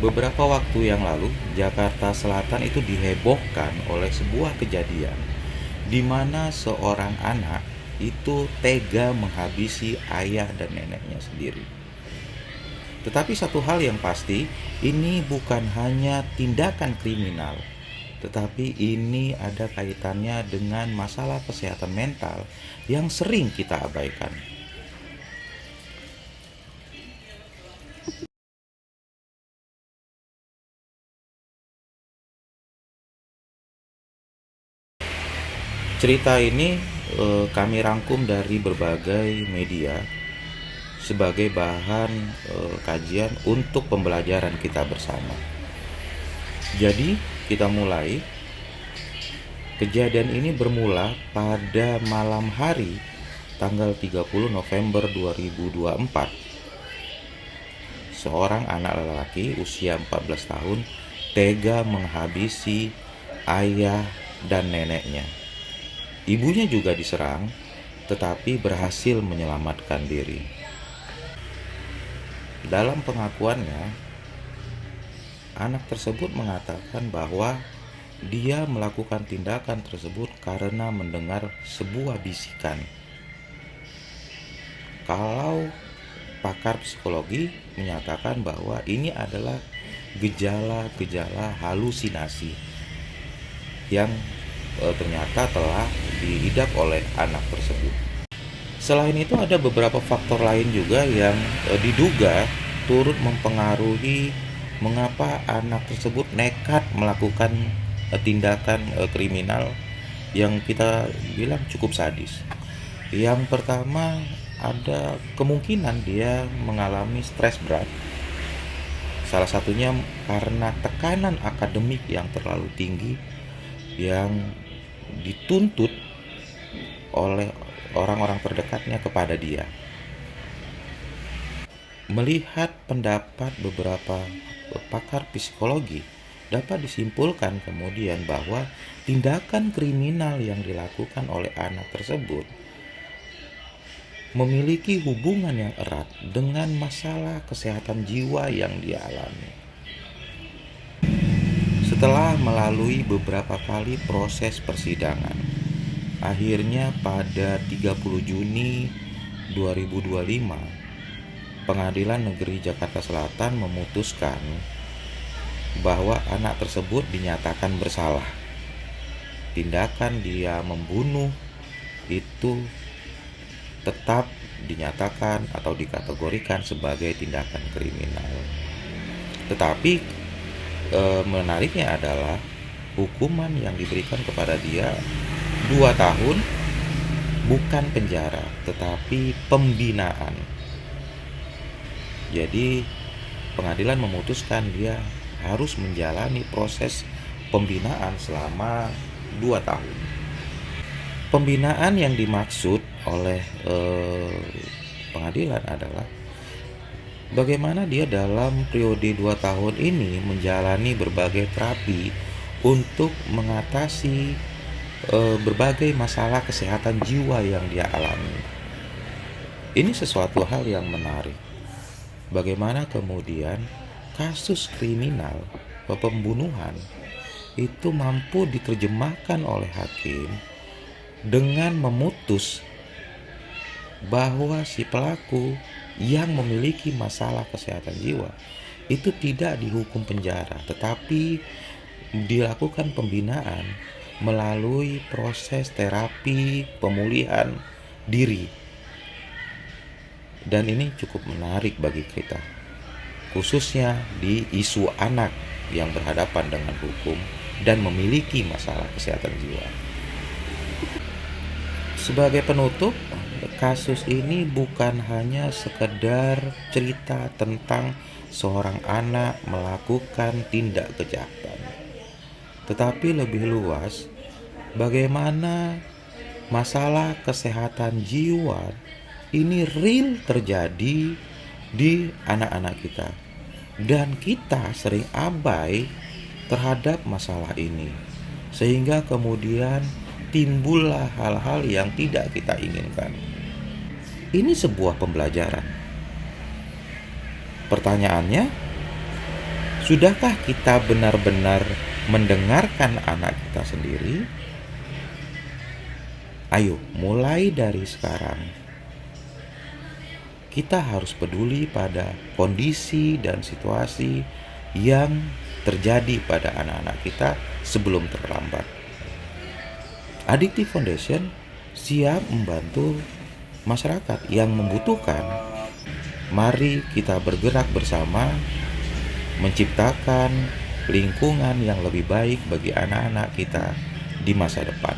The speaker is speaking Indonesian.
Beberapa waktu yang lalu, Jakarta Selatan itu dihebohkan oleh sebuah kejadian di mana seorang anak itu tega menghabisi ayah dan neneknya sendiri. Tetapi satu hal yang pasti, ini bukan hanya tindakan kriminal, tetapi ini ada kaitannya dengan masalah kesehatan mental yang sering kita abaikan. Cerita ini kami rangkum dari berbagai media sebagai bahan kajian untuk pembelajaran kita bersama. Jadi, kita mulai. Kejadian ini bermula pada malam hari tanggal 30 November 2024. Seorang anak lelaki usia 14 tahun tega menghabisi ayah dan neneknya. Ibunya juga diserang, tetapi berhasil menyelamatkan diri. Dalam pengakuannya, anak tersebut mengatakan bahwa dia melakukan tindakan tersebut karena mendengar sebuah bisikan. Kalau pakar psikologi menyatakan bahwa ini adalah gejala-gejala halusinasi yang ternyata telah diidap oleh anak tersebut. Selain itu ada beberapa faktor lain juga yang diduga turut mempengaruhi mengapa anak tersebut nekat melakukan tindakan kriminal yang kita bilang cukup sadis. Yang pertama, ada kemungkinan dia mengalami stres berat. Salah satunya karena tekanan akademik yang terlalu tinggi yang dituntut oleh orang-orang terdekatnya kepada dia. Melihat pendapat beberapa pakar psikologi, dapat disimpulkan kemudian bahwa tindakan kriminal yang dilakukan oleh anak tersebut memiliki hubungan yang erat dengan masalah kesehatan jiwa yang dia alami. Setelah melalui beberapa kali proses persidangan, akhirnya pada 30 Juni 2025, Pengadilan Negeri Jakarta Selatan memutuskan bahwa anak tersebut dinyatakan bersalah. Tindakan dia membunuh itu tetap dinyatakan atau dikategorikan sebagai tindakan kriminal. Tetapi menariknya adalah hukuman yang diberikan kepada dia 2 tahun, bukan penjara, tetapi pembinaan. Jadi pengadilan memutuskan dia harus menjalani proses pembinaan selama 2 tahun. Pembinaan yang dimaksud oleh pengadilan adalah bagaimana dia dalam periode 2 tahun ini menjalani berbagai terapi untuk mengatasi berbagai masalah kesehatan jiwa yang dia alami. Ini sesuatu hal yang menarik. Bagaimana kemudian kasus kriminal pembunuhan itu mampu diterjemahkan oleh hakim dengan memutus bahwa si pelaku yang memiliki masalah kesehatan jiwa itu tidak dihukum penjara, tetapi dilakukan pembinaan melalui proses terapi pemulihan diri. Dan ini cukup menarik bagi kita, khususnya di isu anak yang berhadapan dengan hukum dan memiliki masalah kesehatan jiwa. Sebagai penutup, kasus ini bukan hanya sekedar cerita tentang seorang anak melakukan tindak kejahatan, tetapi lebih luas bagaimana masalah kesehatan jiwa ini real terjadi di anak-anak kita, dan kita sering abai terhadap masalah ini, sehingga kemudian timbullah hal-hal yang tidak kita inginkan. Ini sebuah pembelajaran. Pertanyaannya, Sudahkah kita benar-benar mendengarkan anak kita sendiri? Ayo, mulai dari sekarang kita harus peduli pada kondisi dan situasi yang terjadi pada anak-anak kita sebelum terlambat. Addictive Foundation siap membantu masyarakat yang membutuhkan. Mari kita bergerak bersama menciptakan lingkungan yang lebih baik bagi anak-anak kita di masa depan.